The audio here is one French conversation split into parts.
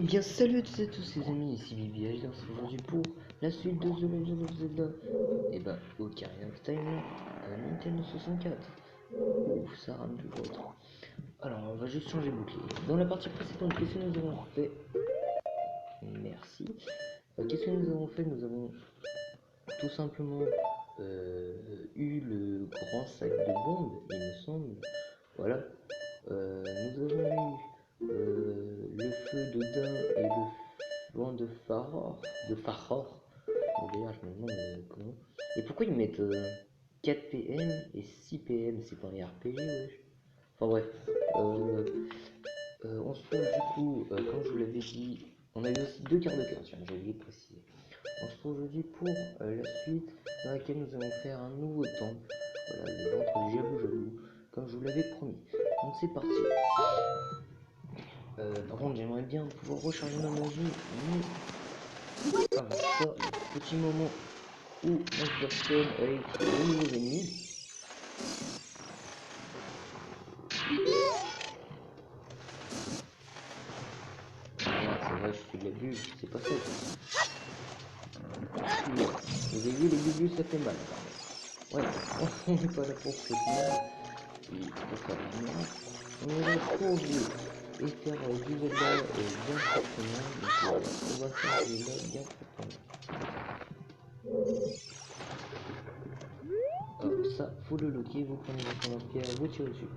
Eh bien salut à tous et tous les amis, ici Bibi Alliance aujourd'hui pour la suite de The Legend of Zelda. Et bah Ocarina of Time, Nintendo 64. Ouf, ça rame toujours autant. Alors on va juste changer de bouclier. Dans la partie précédente, qu'est-ce que nous avons fait? Merci. Qu'est-ce que nous avons fait? Nous avons tout simplement eu le grand sac de bombes, il me semble. Voilà. Nous avons eu le feu d'Odin et le vent de Faror. Bon, d'ailleurs, je me demande comment. Et pourquoi ils mettent 4 PM et 6 PM? C'est pas un RPG, wesh. Enfin bref. On se trouve du coup, comme je vous l'avais dit, on a eu aussi 2 quarts de cœur, tiens, j'ai oublié de préciser. On se trouve aujourd'hui pour la suite dans laquelle nous allons faire un nouveau temple. Voilà, le ventre du Jabou, comme je vous l'avais promis. Donc c'est parti. Par contre, j'aimerais bien pouvoir recharger ma magie, mais avant ça, petit moment où on se bastonne avec de nouveaux ennemis. Merde, c'est vrai, je fais de la bulle, c'est pas ça. Vous avez vu, les bulles, ça fait mal. Ouais, on n'est pas là pour se tenir et pour faire du miracle. On est là pour jouer et faire du Zelda bien proprement. Donc voilà, on va faire du Zelda bien proprement. Alors ça, faut le loquer, vous prenez votre lance-pierre, vous tirez dessus.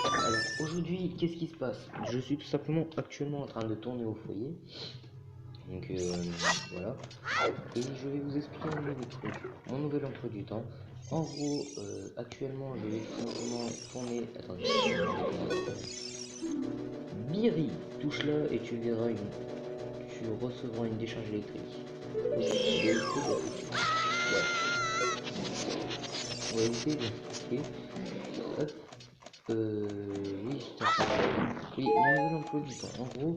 Alors aujourd'hui, qu'est-ce qui se passe? Je suis tout simplement actuellement en train de tourner au foyer. Donc voilà. Et je vais vous expliquer un nouveau truc, mon nouvel emploi du temps. En gros, actuellement, je vais tout simplement tourner. Attendez, Biri, touche là et tu verras tu recevras une décharge électrique. Oui, on va éviter de... Ok. Hop. Oui, oui, mon nouvel emploi du temps. En gros,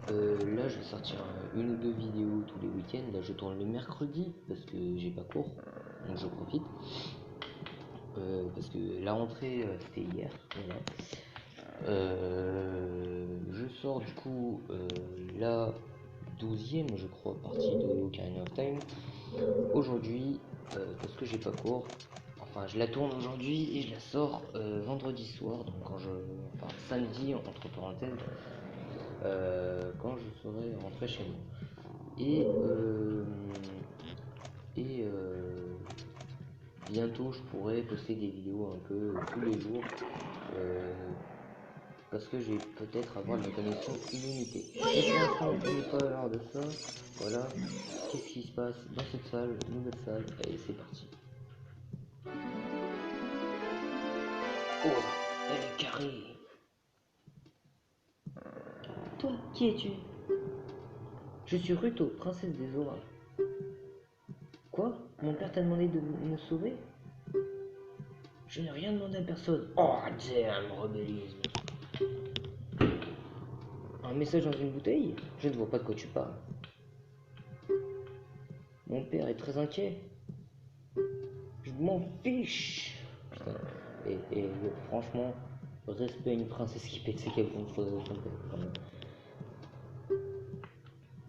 là, je vais sortir une ou deux vidéos tous les week-ends. Là, je tourne le mercredi parce que j'ai pas cours, donc je profite. Parce que la rentrée, c'était hier. Voilà. Je sors du coup la 12e, je crois, partie de Ocarina of Time aujourd'hui parce que j'ai pas cours. Enfin, je la tourne aujourd'hui et je la sors vendredi soir, donc enfin samedi entre parenthèses, quand je serai rentré chez moi. Et bientôt, je pourrai poster des vidéos un peu tous les jours. Parce que je vais peut-être avoir de la connexion illimitée. Mais pour l'instant, on n'est pas à l'heure de ça. Voilà. Qu'est-ce qui se passe dans cette salle, nouvelle salle? Allez, c'est parti. Oh, elle est carrée. Toi, qui es-tu? Je suis Ruto, princesse des orages. Quoi? Mon père t'a demandé de me sauver? Je n'ai rien demandé à personne. Oh, damn, rebellisme. Un message dans une bouteille? Je ne vois pas de quoi tu parles. Mon père est très inquiet. Je m'en fiche. Putain. Et franchement, respect à une princesse qui pète ses câbles contre son père.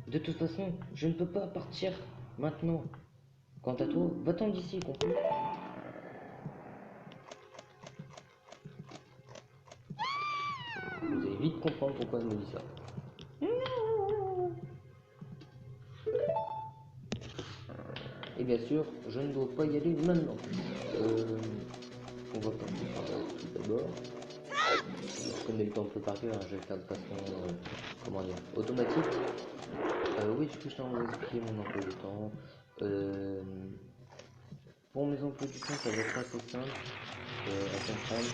De toute façon, je ne peux pas partir maintenant. Quant à toi, va-t'en d'ici, compris? Vous allez vite comprendre pourquoi elle me dit ça. Et bien sûr, je ne dois pas y aller maintenant. On va passer par là tout d'abord. Je connais le temple par cœur, je vais le faire de façon, comment dire, automatique. Oui, du coup, je t'en vais vous expliquer mon emploi du temps. Pour mes emplois du temps, ça va être assez simple à comprendre.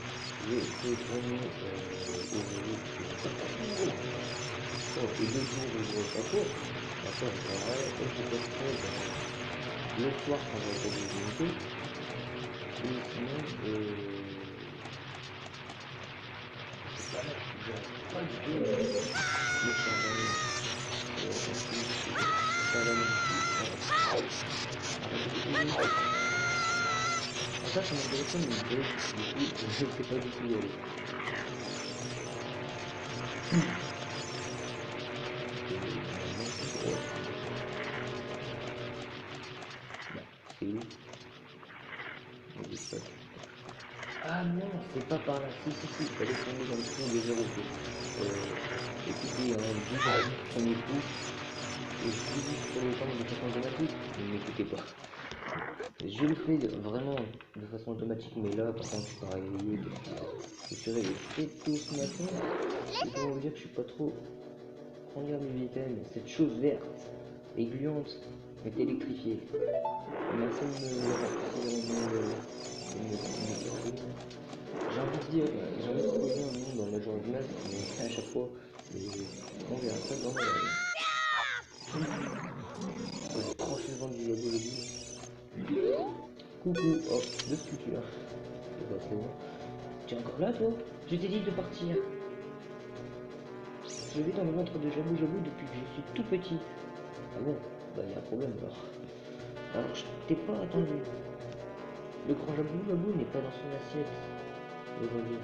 Je peux tourner aujourd'hui. Oh, et 2 jours où je pas cours. D'accord, je tournerai. Et je posterai le soir quand j'aurai pas de visibilité. Et sinon, je sais pas, je pas du tout le chargement. Ça va ça, sur mon téléphone, il bug, du coup, je sais pas du tout y aller. Si, il fallait tomber dans le fond des zéros. Écoutez, hein, 10 ans, premier coup, et je vous dis pour le temps de façon automatique, ne m'écoutez pas. Je le fais vraiment de façon automatique, mais là, par contre, je suis pas réveillé. Je suis réveillé très tôt ce matin, et comment vous dire que je suis pas trop. Regarde mes items, cette chose verte et gluante est électrifiée. Merci de me j'ai envie de dire, j'ai envie de poser un nom dans ma journée de maths, mais à chaque fois, on verra ça dans la vie. Faut que je tranche le vent du Yabolobi. Coucou, oh, de sculpture. Et bah c'est bon. Tu es encore là toi? Je t'ai dit de partir. Je vais dans le ventre de Jabou Jabou depuis que je suis tout petit. Ah bon? Bah y a un problème alors. Alors je t'ai pas attendu. Le grand Jabou Jabou n'est pas dans son assiette aujourd'hui.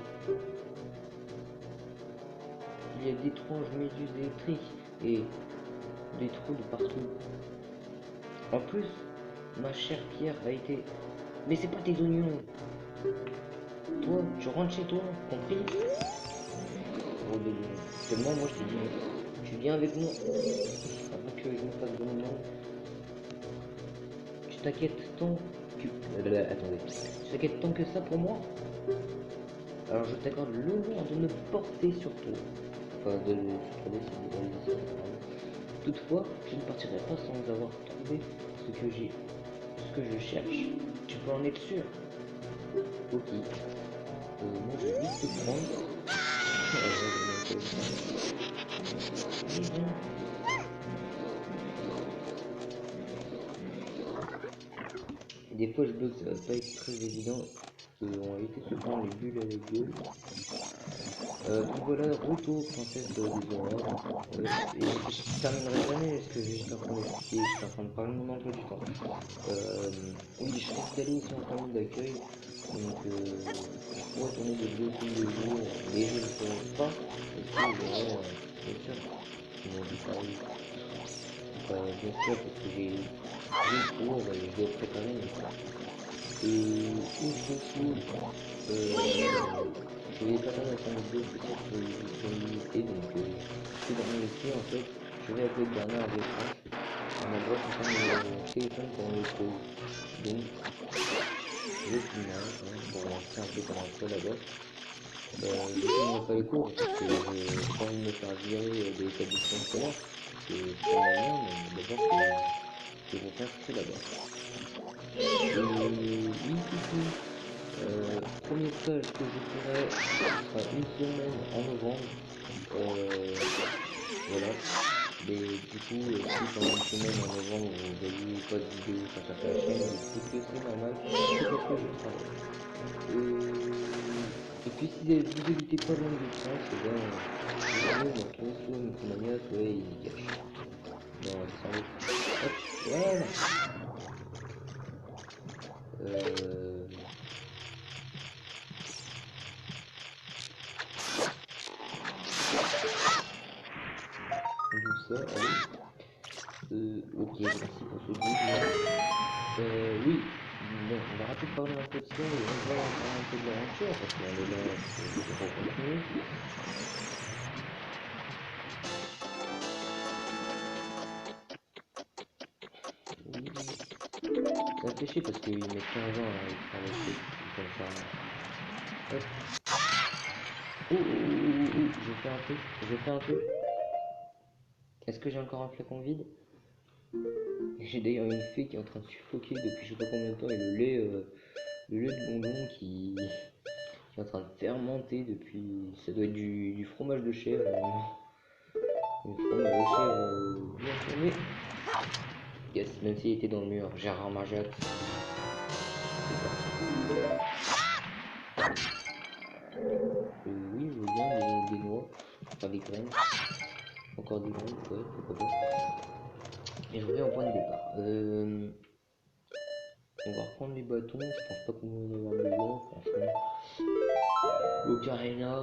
Il y a d'étranges méduses électriques et des trous de partout. En plus, ma chère Pierre a été... Mais c'est pas tes oignons. Toi, tu rentres chez toi, compris? Gros délire. Seulement, moi je t'ai dit, tu viens avec moi avant que je me fasse bonnement. Tu t'inquiètes tant que... attendez. Tu t'inquiètes tant que ça pour moi? Alors je t'accorde l'honneur de me porter sur toi. Enfin, de se toutefois, je ne partirai pas sans avoir trouvé ce que je cherche. Tu peux en être sûr. Ok. Moi je vais vite te prendre. Des fois je bloque, ça va pas être très évident. On va éviter de se prendre les bulles à la gueule. Donc voilà, Ruto, princesse des Aurores. Et je terminerai jamais ce que j'étais en train d'expliquer, j'étais en train de parler de mon emploi du temps. Oui, je risque d'aller aussi en famille d'accueil, donc je pourrais tourner des vidéos tous les jours, mais je ne le ferai pas, parce que j'aurai, bien sûr, mon disparu. Enfin, bien sûr, parce que j'ai une cours et je dois préparer une cours. Autre chose, je vais pas tarder à faire une vidéo spéciale sur les disponibilités, donc c'est dans mon esprit en fait, je vais appeler Bernard Descranches, on a droit de faire mon téléphone pendant les pauses, donc je filmage pour montrer un peu comment c'est là-bas. Je ne filmerai pas les cours parce que j'ai pas envie de me faire virer de l'établissement scolaire, parce que j'aimerais bien, mais d'abord faut que je s'inscris là-bas. Oui, coucou. Premier stage que je ferai, ce sera une semaine en novembre. Voilà. Mais du coup, si pendant une semaine en novembre vous voyez pas de vidéo sortir sur la chaîne, dites que c'est normal, c'est parce que je travaille. Et puis si vous habitez pas loin de France, et ben vous pouvez me retrouver soit Micromania, soit Easycash. Dans la descente. Hop, voilà. D'où ça, allez. Ok, merci pour ce guide. Oui, bon, on va arrêter de parler un peu de ça et on va parler un peu de l'aventure parce qu'on est là pour continuer. Ça me fait chier parce qu'il met 15 ans à extraire le truc comme ça. Hop. Je fais un truc. Est-ce que j'ai encore un flacon vide? J'ai d'ailleurs une fée qui est en train de suffoquer depuis je sais pas combien de temps et le lait de bonbon qui est en train de fermenter depuis. Ça doit être du fromage de chèvre. Du fromage de chèvre bien tourné. Yes, même s'il était dans le mur. Gérard Majax. C'est parti. Oui, je veux bien des noix. Enfin des graines. Encore des graines, ouais, pourquoi pas. Et je reviens au point de départ. On va reprendre les bâtons, je pense pas qu'on va en avoir besoin, franchement. L'Ocarina.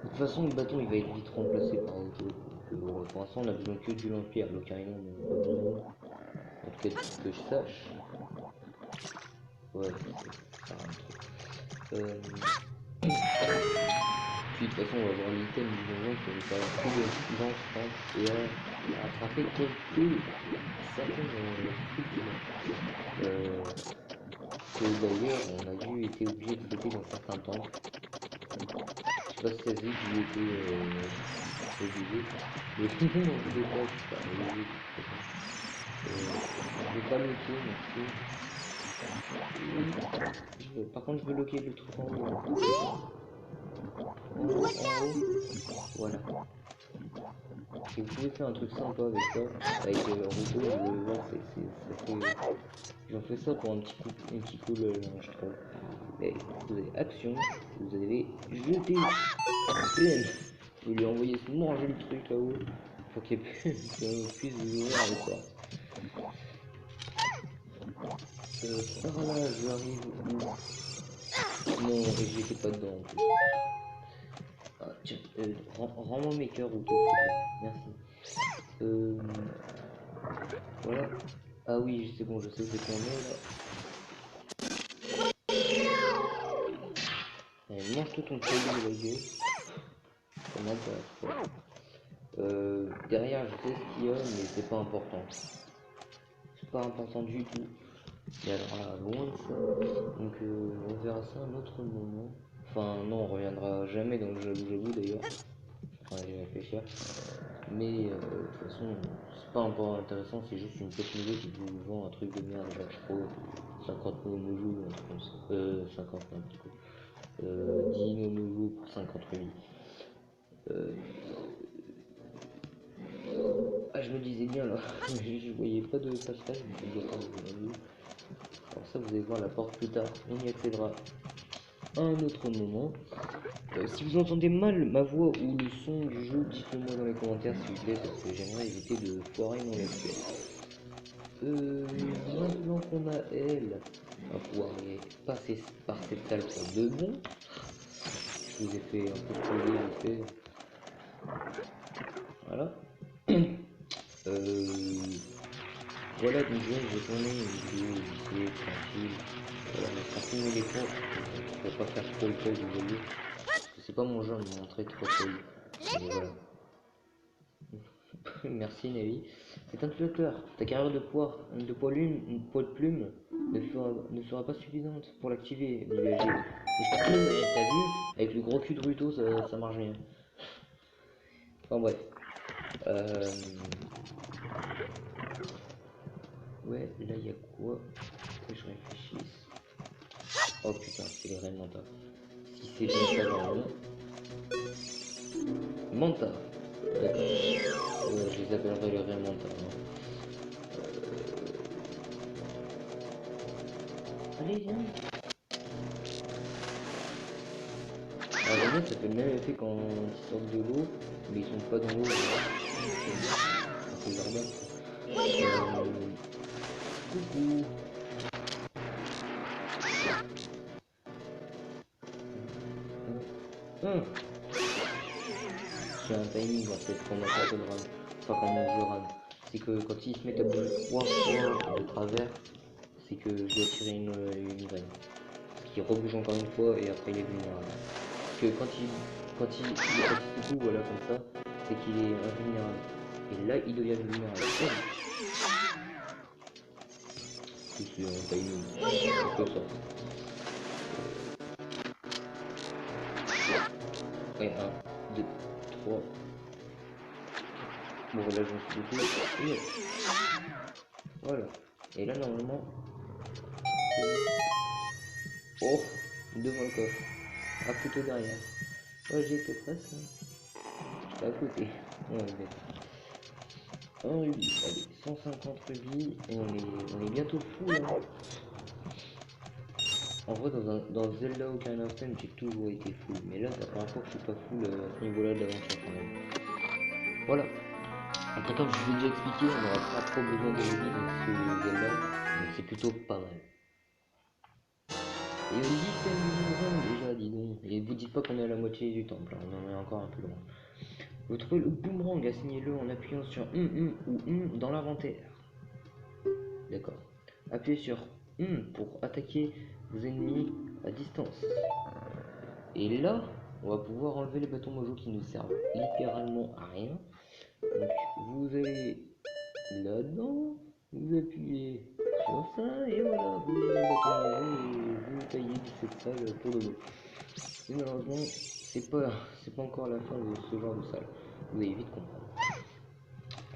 De toute façon, le bâton il va être vite remplacé par autre chose. Donc, pour l'instant, on a besoin que du Lampier. L'Ocarina, on n'a pas besoin. En tout cas, que je sache. Ouais, ça sert à un truc. Puis de toute façon, on va voir l'item du donjon qui va nous faire plus de gens, je pense, et à attraper certaines que d'ailleurs on a vu été obligé de sauter dans certains temples. Je sais pas si ça se dit qu'il était obligé, mais non, je sais pas, c'est pas obligé. Je vais pas loquer, merci. Par contre, je veux loquer le truc en haut. En haut, voilà. Et vous pouvez faire un truc sympa avec ça, avec Ruto, vous allez voir, ça fait... J'en fais ça pour un petit coup je trouve. Et vous avez action, vous allez jeter PM. Vous lui envoyez se manger le truc là-haut pour qu'il puisse vous ouvrir les portes. Par là, j'arrive où? Non, et j'étais pas dedans en plus. Ah, tiens, rends-moi mes cœurs, Ruto, s'il te plaît. Merci. Voilà. Ah oui, c'est bon, je sais où c'est qu'on est là. Allez, mange-toi ton caillou de la gueule. Ça m'intéresse pas. Derrière, je sais ce qu'il y a, mais c'est pas important. C'est pas important du tout. Et alors là, loin de ça. Donc on verra ça un autre moment. Enfin, non, on reviendra jamais dans le j'avoue d'ailleurs. Enfin, j'y réfléchir. Mais de toute façon, c'est pas encore intéressant, c'est juste une petite nouveau qui vous vend un truc de merde, genre je crois 50 mojo ou un truc comme ça. 50 n'importe quoi. 10 mojo pour 50 rubis. Ah, je me disais bien là, je voyais pas de passage, alors ça vous allez voir la porte plus tard, on y accédera à un autre moment. Si vous entendez mal ma voix ou le son du jeu, dites-le moi dans les commentaires s'il vous plaît, parce que j'aimerais éviter de foirer mon let's maintenant qu'on a elle, on va pouvoir passer par cette salle pour de bon. Je vous ai fait un peu spoiler vite fait. Voilà. Voilà, donc je vais tourner une vidéo vite fait, tranquille. Voilà, on va filmer l'écran, je vais pas faire trop le play, vous voyez. Parce que c'est pas mon genre de me montrer trop play. Mais voilà. Merci Nelly. C'est un tuteur. Ta carrière de poids de plume ne sera pas suffisante pour l'activer, dit BG. T'as vu, avec le gros cul de Ruto, ça marche bien. Enfin bref. Ouais, là il y a quoi que je réfléchisse. Oh putain, c'est les vrais Manta. Si c'est bien ça leur nom. Manta. D'accord. Je les appellerai les vrais Manta. Hein. Allez, viens. Alors ça fait le même effet quand ils sortent de l'eau, mais ils sont pas dans l'eau. C'est jardin. Coucou. J'ai un timing en fait quand ma carte de rame. Enfin quand mon jeu rame. C'est que quand ils se mettent à bouger 3 fois de travers, c'est que je dois tirer une graine. Qui rebouge encore une fois et après il est vulnérable. Parce que quand il se couvre voilà comme ça, c'est qu'il est invulnérable. Et là il devient vulnérable. C'est un timing. C'est que ça. Et 1, 2, 3. Bon là je me suis défait. Voilà. Et là normalement. Oh, devant le coffre. Ah plutôt derrière. Ouais j'étais presque. J'étais à côté. Ouais bête. Un rubis, allez, 150 rubis et on est bientôt fou là. En vrai dans Zelda Ocarina of Time j'ai toujours été fou, mais là c'est la première fois que je suis pas fou à ce niveau là de l'aventure quand même. Voilà. Après comme je vous ai déjà expliqué, on n'aura pas trop besoin de rubis dans ce Zelda, donc c'est plutôt pas mal. Et on dit que c'est déjà, dis donc. Et vous dites pas qu'on est à la moitié du temple, hein, on en est encore un peu loin. Vous trouvez le boomerang, assignez-le en appuyant sur ou dans l'inventaire. D'accord. Appuyez sur pour attaquer vos ennemis à distance. Et là, on va pouvoir enlever les bâtons mojo qui nous servent littéralement à rien. Donc vous allez là-dedans, vous appuyez sur ça et voilà, vous avez le bâton mojo et vous taillez du cette salle pour de bon. Et malheureusement, c'est pas encore la fin de ce genre de salle. Vous allez vite comprendre.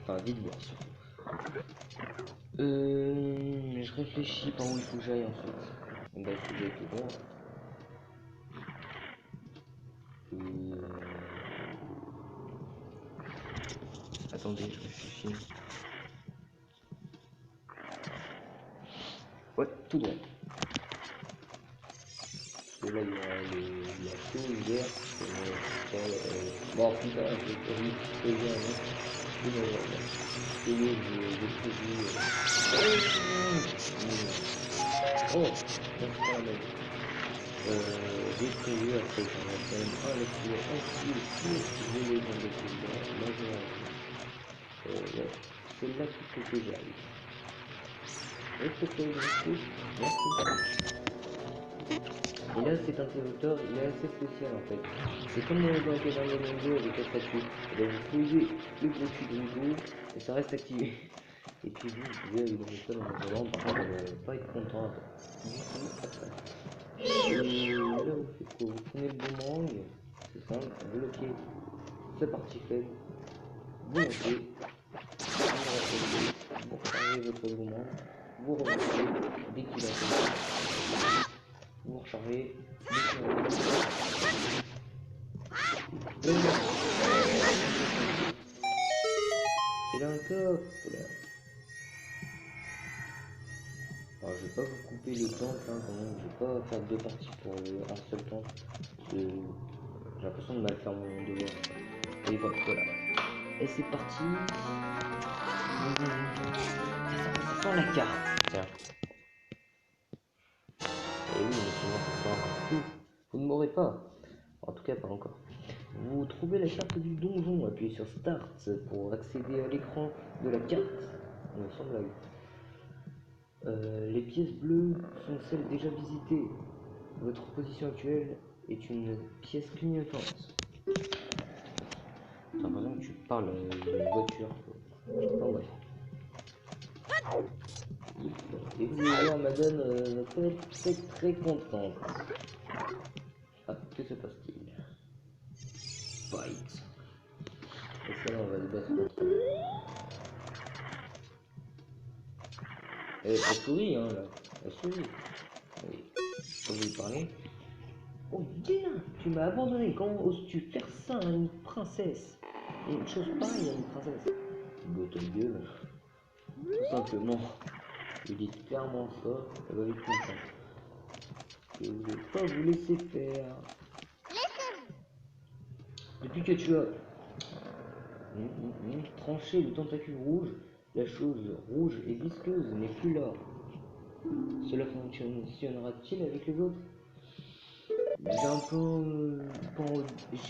Enfin, vite voir surtout. Je réfléchis par où il faut que j'aille ensuite. Bah, il faut que j'aille tout droit. Attendez, je réfléchis. Ouais, tout droit. Parce que là, il y a la chose verte. Bon, putain, je vais pas vite. Je vais bien, hein. Et oui, j'ai prévu. Oh, ça c'est pas la même. J'ai prévu après, j'en ai quand même un là-dessus, un qui est sûr, je vais les enlever celui-là. Là, je vais ouais, c'est là qu'il faut que j'aille. Est-ce que tu as une réponse? Merci. Et là, cet interrupteur, il est assez spécial en fait. C'est comme dans la caverne de Mongo avec la statue. Et là, vous posez le gros cul de Mongo et ça reste activé. Et puis vous pouvez avec le méthode en attendant, par contre, pas être content du tout après. Et là, vous faites quoi? Vous prenez le boomerang, c'est simple, vous bloquez sa partie faible, vous montez, vous rechargez votre boomerang, vous remontez dès qu'il a fait, vous rechargez dès qu'il a fait. Et là encore, voilà. Alors, je vais pas vous couper le temps, hein, quand même. Je vais pas faire deux parties pour un seul temps. J'ai l'impression de mal faire mon devoir. Et voilà. Et c'est parti. Ça sent la carte. Tiens. Et oui, mais sinon, vous ne m'aurez pas. En tout cas, pas encore. Vous trouvez la carte du donjon. Appuyez sur Start pour accéder à l'écran de la carte. Il me semble là. Les pièces bleues sont celles déjà visitées. Votre position actuelle est une pièce clignotante. J'ai l'impression que tu parles d'une voiture. Enfin bref. Et vous allez voir, madame va pas être très contente. Ah, que se passe-t-il? Bite. Et ça, là, on va se battre contre eux. Elle sourit, hein, là. Elle sourit. Oui. Je peux vous parler. Oh, bien! Tu m'as abandonné. Comment oses-tu faire ça à une princesse? Une chose pareille à une princesse. Bah, ta gueule. Tout simplement. Je dis clairement ça. Elle va vite comprendre. Je vais pas vous laisser faire. Depuis que tu as tranché le tentacule rouge, la chose rouge et visqueuse n'est plus là. Cela fonctionnera-t-il avec les autres? J'ai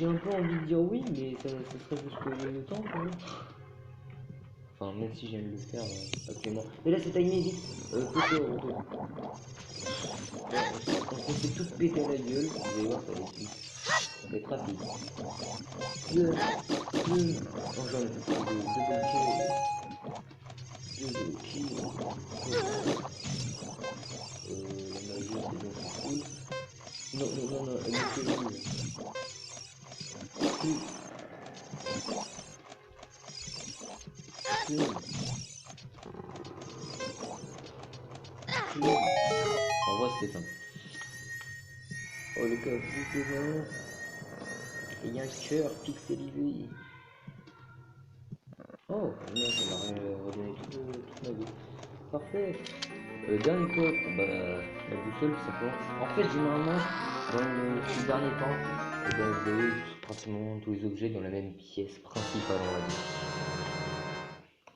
un peu envie de dire oui, mais ça serait juste le temps quand même. Enfin, même si je viens de le faire actuellement. Mais là, c'est timé, vite. Faut on se fait tout péter à la gueule. Vous allez voir, ça va être vite. Ça va être rapide. Oh, j'en ai fait de double kill. Double kill. La magie, c'est bon, c'est cool. Non, elle me fait vivre. En vrai, c'était simple. Oh, le cas, juste devant. Et il y a un cœur pixelisé. Oh, non, ça m'a redonné toute ma vie. Parfait. Dernier coffre, bah, la boussole, ça commence. En fait, généralement, ces derniers temps, vous avez pratiquement tous les objets dans la même pièce principale, on va dire.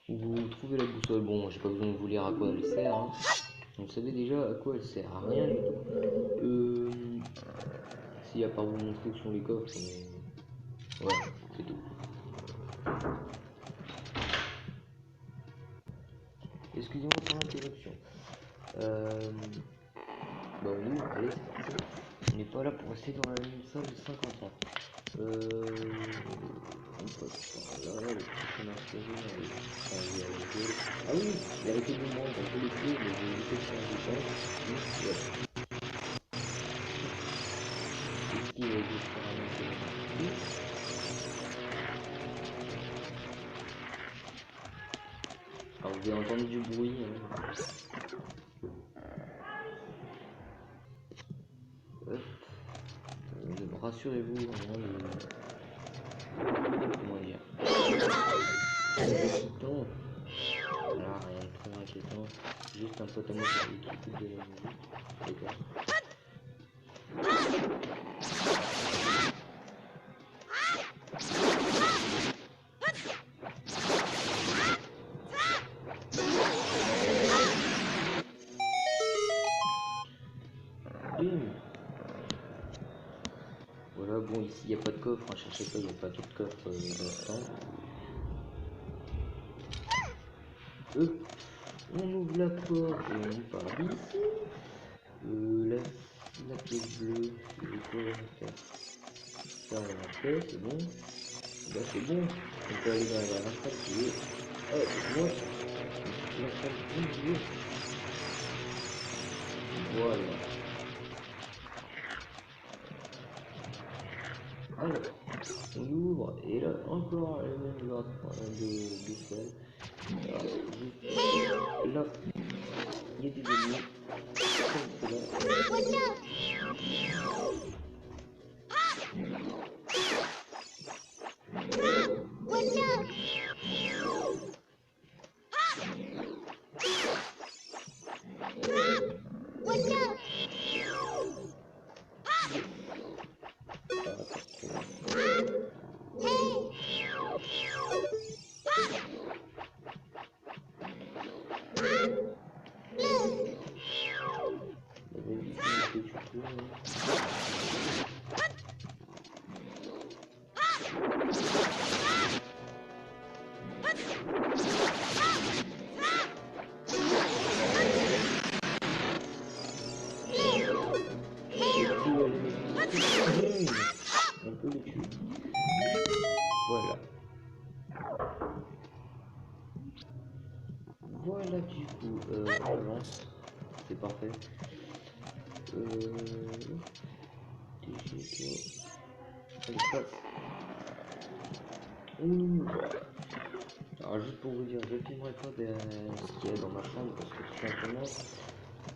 Vous trouvez la boussole, bon, j'ai pas besoin de vous lire à quoi elle sert, hein. Vous savez déjà à quoi elle sert, à rien du tout. Si, à part vous montrer où sont les coffres, mais... Ouais, c'est tout. Excusez-moi pour l'interruption. Bah on ouvre, allez c'est parti. On n'est pas là pour rester dans la même salle de 50 ans. On passe par là, le petit chemin serré, ah oui, il a arrêté de moi, on peut laisser, mais j'ai évité de faire du temps. Donc voilà. Qu'est-ce qu'il va essayer de faire un peu? Alors vous avez entendu du bruit. Rassurez-vous, comment dire, non, voilà, rien de très inquiétant, juste un pote à moi qui écoute de la musique, d'accord. Voilà, bon, ici il n'y a pas de coffre, hein, cherchez pas, il n'y a pas tout de coffre dans ce temps. On ouvre la porte et on part d'ici. La pièce bleue, c'est quoi on va faire? Ça on l'a fait, c'est bon. Bah c'est bon, on peut aller dans la salle qui est... Oh, moi, la salle qui est... Voilà. Alors, on ouvre et là encore le même genre de salle. Alors, juste là, il y a des ennemis. Comme cela. On peut les tuer. Voilà. Voilà du coup, on avance. C'est parfait. Allez, passe. Alors juste pour vous dire, je ne filmerai pas ce qu'il y a dans ma chambre parce que tout simplement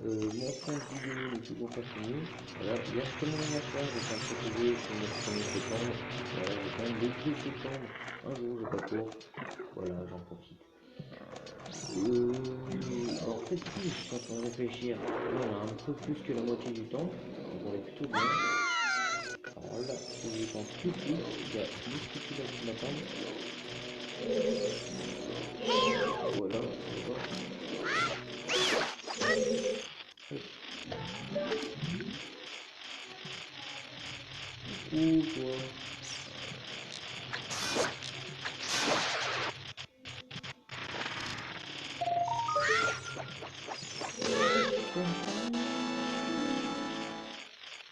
mon fond de vidéo n'est toujours pas fini. Voilà, il y a justement ma chambre, je suis en train de trouver pour le 1er septembre. Voilà, j'ai quand même le 2 septembre, un jour j'ai pas cours. Voilà, j'en profite. En fait, si je suis en train de réfléchir, là on a un peu plus que la moitié du temps, donc on est plutôt bien. Alors là, si je pense tout de suite, il y a juste ici là qui m'attendent. Voilà, d'accord. Ouh, toi.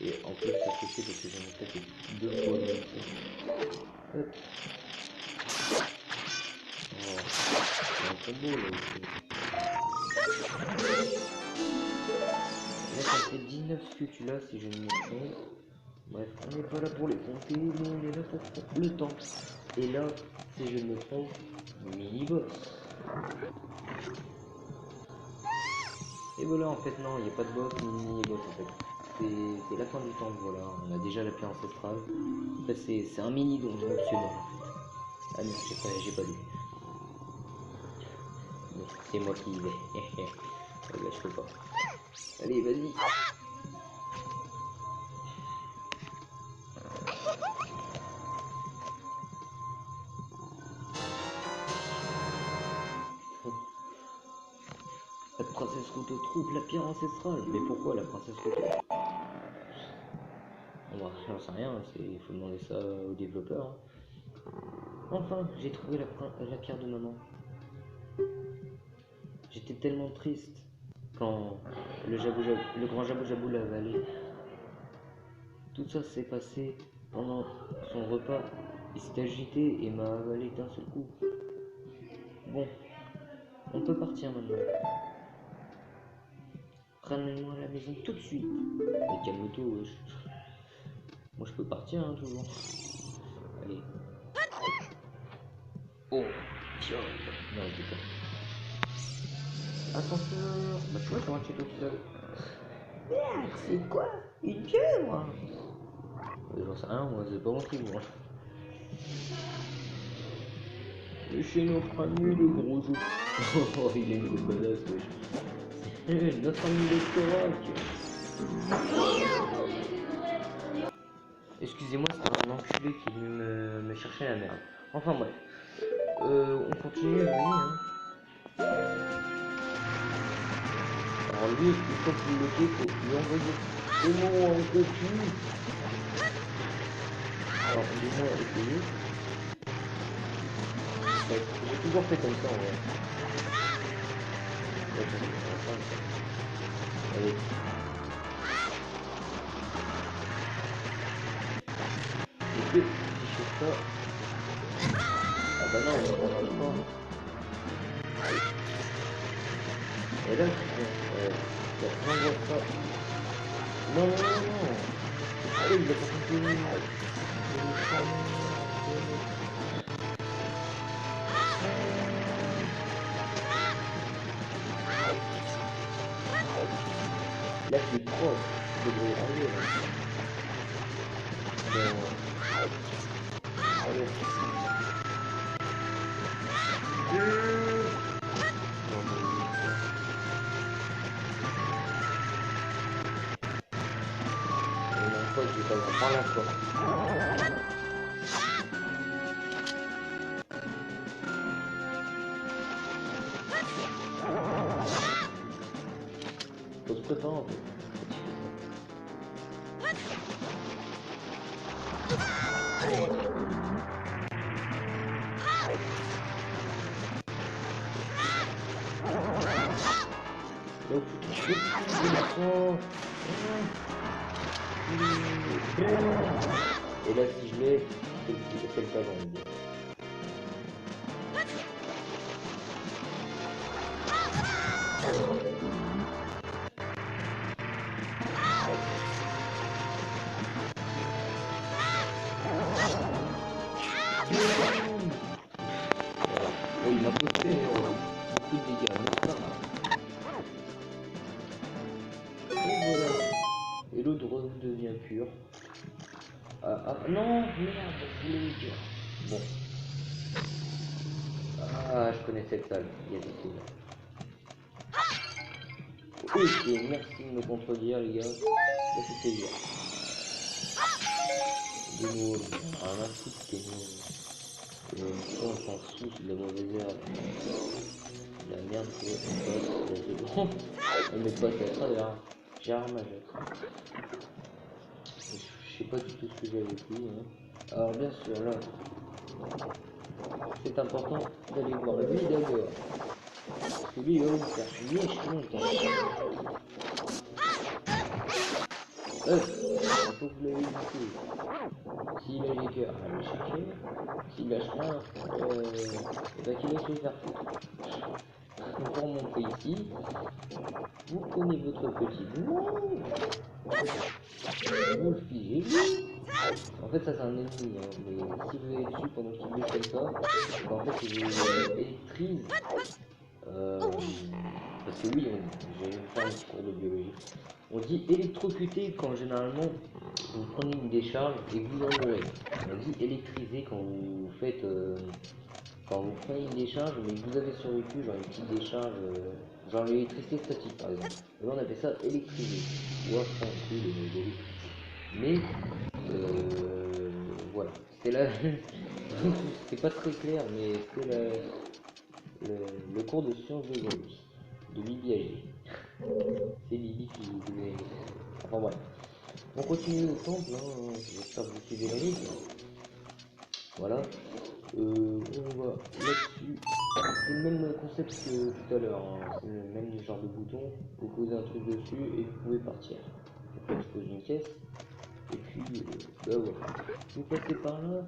Et en plus, ça fait chier parce que j'en ai tapé 2 fois le même coup. Hop. Oh, c'est un combo là aussi. Là, ça fait 19 là si je ne me trompe. Bref, on n'est pas là pour les compter, mais on est là pour le temps. Et là, si je ne me trompe, mini-boss. Et voilà, en fait, non, il n'y a pas de boss ni mini-boss en fait. C'est la fin du temps, voilà. On a déjà la pierre ancestrale. En fait, c'est un mini donjon optionnel en fait. Ah non, j'ai pas lu. C'est moi qui y vais. Là, je peux pas. Allez, vas-y. La princesse Ruto trouve la pierre ancestrale. Mais pourquoi la princesse Ruto? Bon, bah, j'en sais rien, il faut demander ça aux développeurs. Hein. Enfin, j'ai trouvé la pierre de maman. J'étais tellement triste quand le grand Jabou Jabou l'a avalé. Tout ça s'est passé pendant son repas. Il s'est agité et m'a avalé d'un seul coup. Bon, on peut partir maintenant. Ramène-moi à la maison tout de suite. Mais calme-toi, wesh. Moi je peux partir, hein, toujours. Allez. Oh, tiens. Non, je déconne. Ascenseur. Bah tu vois, comment tu es tout seul. Merde, c'est quoi? Une pieuvre? J'en sais rien, moi, c'est pas moi qui vois. Et chez notre ami le gros ouf. Oh, il est une badass, wesh. Notre ami le Korak. Excusez-moi, c'est un enculé qui est venu me chercher la merde. Enfin bref. On continue, oui, hein. Alors lui, il faut que vous bloquez, il faut lui envoyer des mots en copie. Alors, du moins, essayez. J'ai toujours fait comme ça, en vrai. Allez. Et que si je fais ça... Ah bah non, ça marche pas. Et là, j'envoie ça. Non, non, non, non. Allez, il va pas continuer. Là, je suis proche. Je devrais y arriver, là. Bon. Allez. Je vais pas en prendre encore. Faut se préparer un peu. Donc, et là, si je l'ai, c'est le cas dans le bien. Oh, il m'a posté beaucoup de dégâts, mais ça va. Et voilà. Et l'eau redevient pure. Ah non, merde, je voulais le dire. Bon. Ah, je connais cette salle, il y a des coups. Ok, merci de me contredire, les gars. Ça fait plaisir. De nouveau, un foutre, c'est nouveau. On s'en fout, c'est de la mauvaise herbe. La merde, c'est la seconde. Mais pas à travers. J'ai un majeur. Je sais pas du tout ce que j'ai avec lui. Hein. Alors, bien sûr, là, c'est important d'aller voir lui d'abord. Parce que lui, il va vous faire chier longtemps. Il faut que vous l'ayez éduqué. S'il a les cœurs, allez le chercher. S'il lâche rien, et bah qu'il laisse le faire foutre. Pour monter ici, vous prenez votre petit bout, vous le figez. En fait, ça c'est un ennemi, hein, mais si vous allez dessus pendant qu'il bouge comme ça, bah, en fait il vous électrise. Parce que oui, j'ai fait un petit cours de biologie. On dit électrocuté quand généralement vous prenez une décharge et que vous enlevez. On dit électrisé quand vous faites quand vous prenez une décharge mais que vous avez survécu, genre une petite décharge, genre l'électricité statique par exemple. Et là on appelle ça électrisé. Ou alors je prends un coup de mais voilà. C'était la c'est pas très clair mais c'était le cours de sciences d'aujourd'hui. De Bibi AG. C'est Bibi qui devait... Enfin bref. On continue le temple, hein. J'espère que vous suivez le rythme. Voilà. On va là-dessus. C'est le même concept que tout à l'heure, hein. C'est le même genre de bouton. Vous posez un truc dessus et vous pouvez partir. Donc là, je pose une caisse. Et puis, bah voilà. Vous passez par là.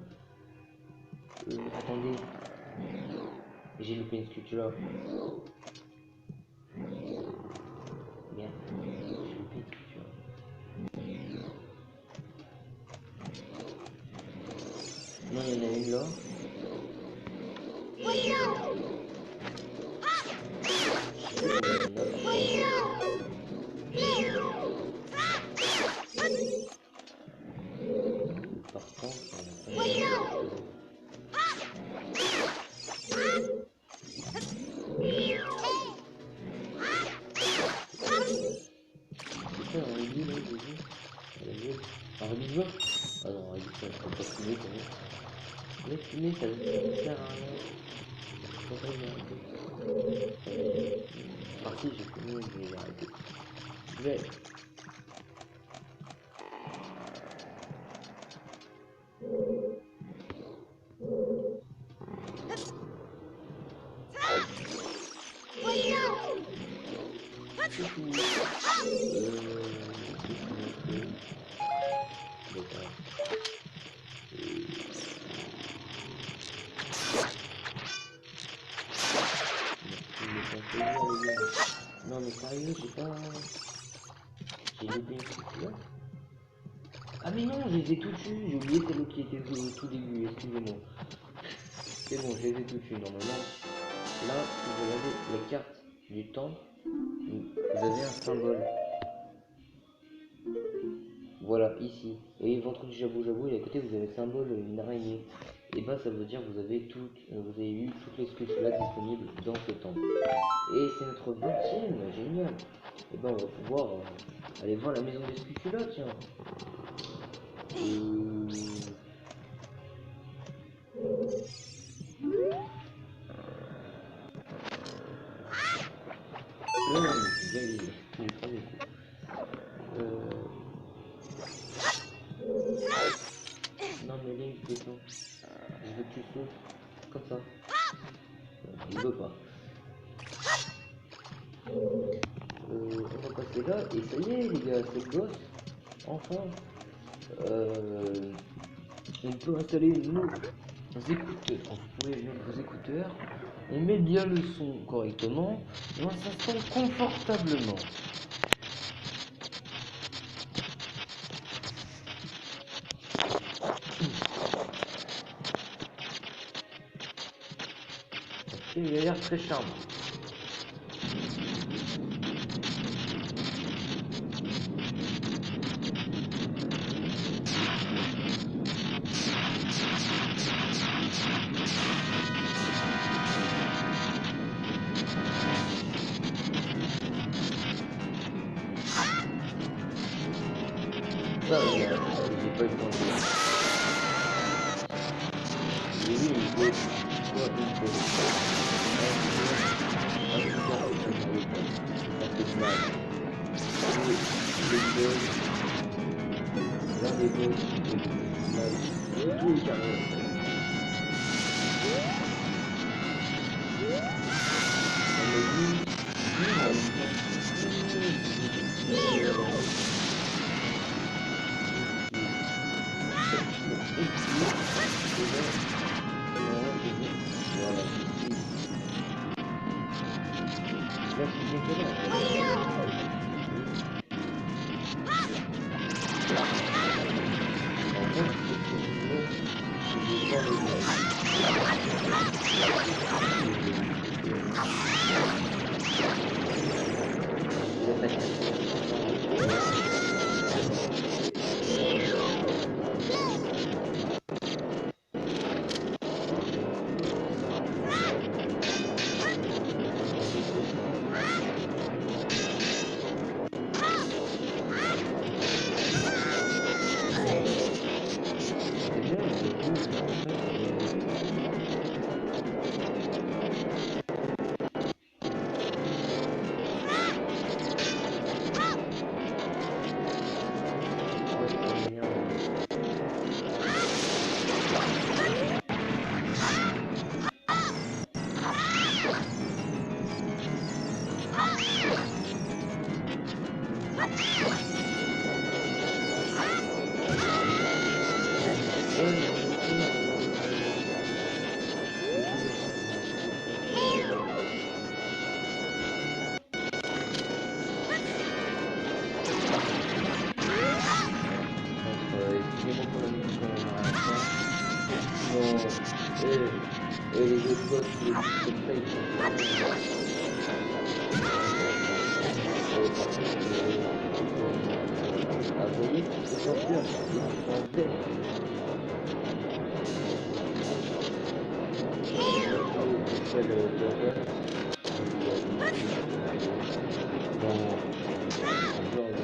Attendez. J'ai loupé une sculpture là. Merde. J'ai loupé une sculpture. Non, il y en a une là. Par contre, c'est un rugby là, j'ai vu. Un rugby de joueur. Ah non, un rugby ça va pas fumer quand même. Mais fumer ça sert à rien. Faut pas y arrêter. Enfin si j'ai fumé, je vais y arrêter. Je vais. C'est fini. Non mais sérieux, j'ai pas... J'ai loupé une sculpture. Ah mais non, je les ai tout tués, j'ai oublié celle qui était au tout début, excusez-moi. C'est bon, je les ai tout tués normalement. Là, si vous regardez la carte du temps, vous avez un symbole. Voilà, ici. Et ventre du jabou, et à côté vous avez le symbole, une araignée. Et bah ça veut dire que vous avez eu toutes les sculptures là disponibles dans ce temps. Et c'est notre 20e, génial. Et ben on va pouvoir aller voir la maison des sculptures là, tiens. Non mais Link, descends. Je veux que tu sautes. Comme ça. Il veut pas. On va passer là. Et ça y est les gars, c'est le gosse. Enfin. On peut installer nos écouteurs. Vous pouvez mettre vos écouteurs. On met bien le son correctement. Et on s'installe confortablement. Il a l'air très charmant. Ça, j'ai pas eu le temps de dire. J'ai vu une pause. Quoi, une pause? Ça fait mal. L'un des deux, mal. Tous les carrés. Non, les autres gosses, les trucs comme ça, ils sont vraiment... par contre, ah, vous voyez, le ceinture, il est en vert. Ah oui, c'est ça le burger. Il y a des trucs dans ce genre de...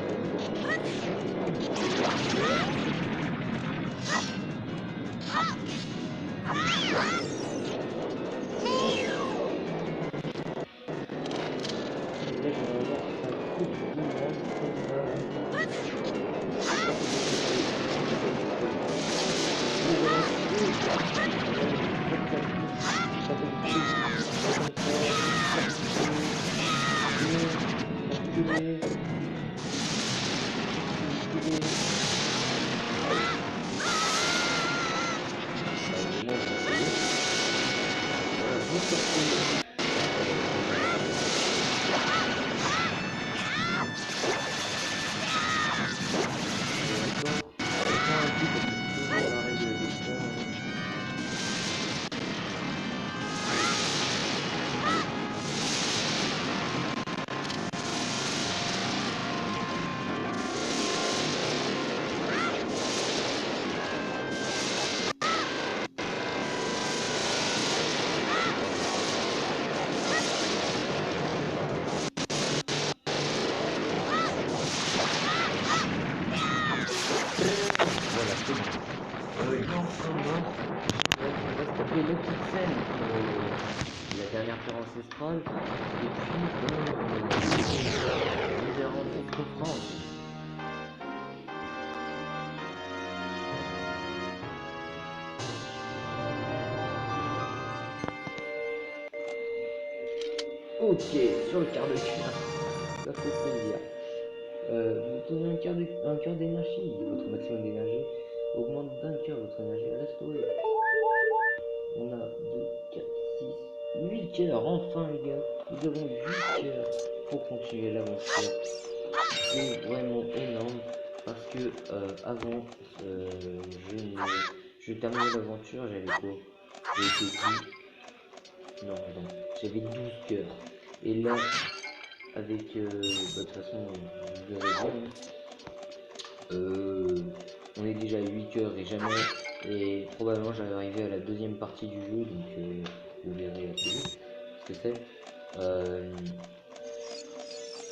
Là, j'aimerais voir un truc immense comme la petite scène la dernière peur ancestrale et puis nous avons cette conférence. Ok, sur le quart de cœur, ça fait plaisir. Vous tenez un cœur d'énergie, votre maximum d'énergie augmente d'un cœur votre énergie restaurée. On a 2, 4, 6, 8 cœurs, enfin les gars, nous avons 8 cœurs pour continuer l'aventure. C'est vraiment énorme parce que avant je terminais l'aventure, j'avais quoi? J'avais 10, non, j'avais 12 cœurs. Et là, avec, de toute façon, vous verrez bien, on est déjà à 8 cœurs et jamais, et probablement j'arrive arrivé à la deuxième partie du jeu, donc vous verrez assez vite ce que c'est.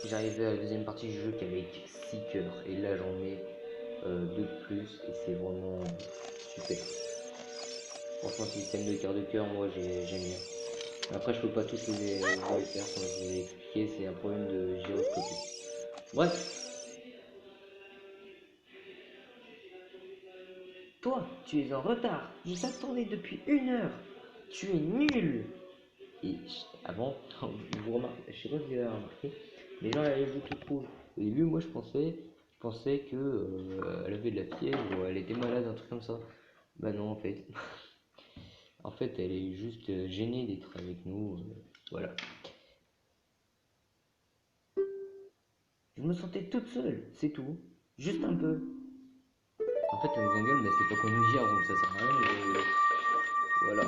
J'arrivais à la deuxième partie du jeu qu'avec 6 cœurs, et là j'en ai 2 de plus, et c'est vraiment super. Franchement, système de quart de cœur, moi j'aime bien. Après, je peux pas tous les faire, comme je vous ai expliqué, c'est un problème de gyroscopie. Bref, toi, tu es en retard. Je t'attendais depuis 1 heure. Tu es nul. Et avant, vous remarquez, je sais pas si vous avez remarqué, les gens avaient vu tout cool. Au début, moi, je pensais que elle avait de la fièvre ou elle était malade, un truc comme ça. Bah non, en fait. En fait, elle est juste gênée d'être avec nous. Voilà. Je me sentais toute seule, c'est tout. Juste un peu. En fait, elle nous engueule, mais c'est pas qu'on nous gère, donc ça sert à rien. Mais voilà.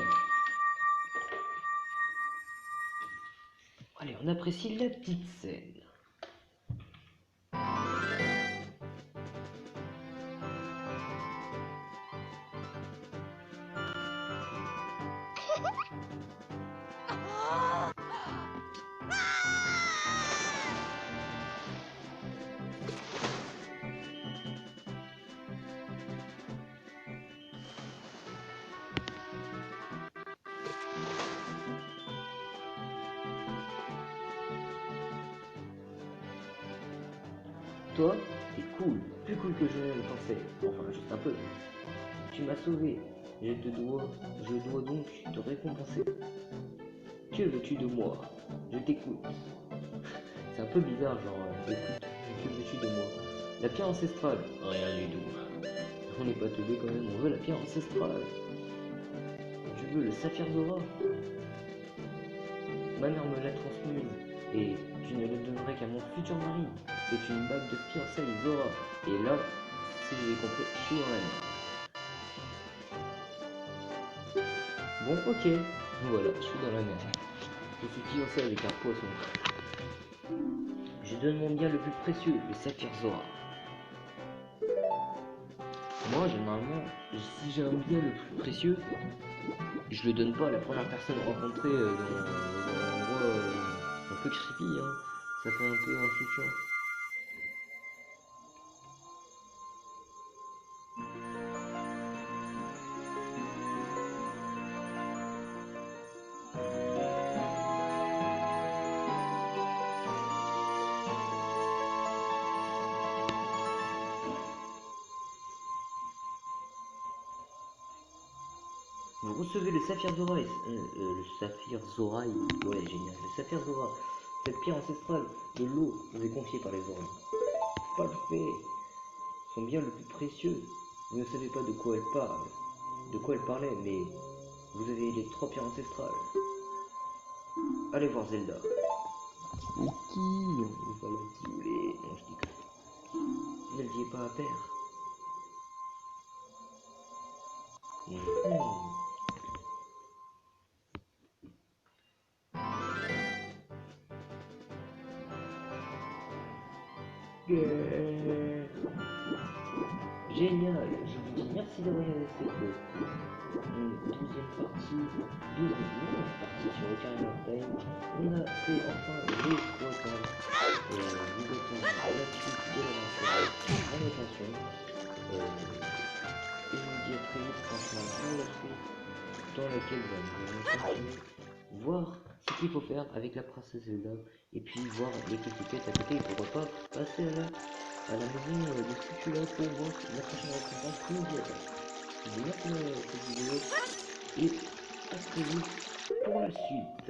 Allez, on apprécie la petite scène. Toi, t'es cool, plus cool que je ne le pensais. Enfin, juste un peu. Tu m'as sauvé. Je dois donc te récompenser. Que veux-tu de moi? Je t'écoute. C'est un peu bizarre, genre, écoute, que veux-tu de moi? La pierre ancestrale? Rien du tout. On n'est pas teubé quand même, on veut la pierre ancestrale. Tu veux le saphir Zora? Ma mère me l'a transmise, et je ne le donnerai qu'à mon futur mari. C'est une bague de fiançailles Zora. Et là, si vous avez compris, je suis dans la merde. Bon, ok. Voilà, je suis dans la mer. Je suis fiancé avec un poisson. Je donne mon bien le plus précieux, le saphir Zora. Moi, généralement, si j'ai un bien le plus précieux, je le donne pas à la première personne rencontrée dans l'endroit un peu creepy, hein. Ça fait un peu insouciant. Vous recevez le saphir Zora, le saphir Zora, ouais génial, le saphir Zora. Cette pierre ancestrale de l'eau vous est confiée par les orbes. Parfait. Son bien le plus précieux. Vous ne savez pas de quoi elle parle, de quoi elle parlait, mais vous avez les 3 pierres ancestrales. Allez voir Zelda. Ok, on va la violer. Non, je déconne. Ne le dis pas à père. Génial, je vous dis merci d'avoir regardé cette deuxième partie, deuxième partie sur Ocarina of Time. On a fait enfin les 3 temps. Nous attendons la suite de l'aventure en attention. Et je vous dis à très vite franchement pour la suite dans laquelle nous allons continuer, voir ce qu'il faut faire avec la princesse Zelda et puis voir les quelques quêtes à côté et pourquoi pas passer à la maison de Cutula pour voir la prochaine récompense qui nous y attend. Je vous remercie de cette vidéo et à très vite pour la suite.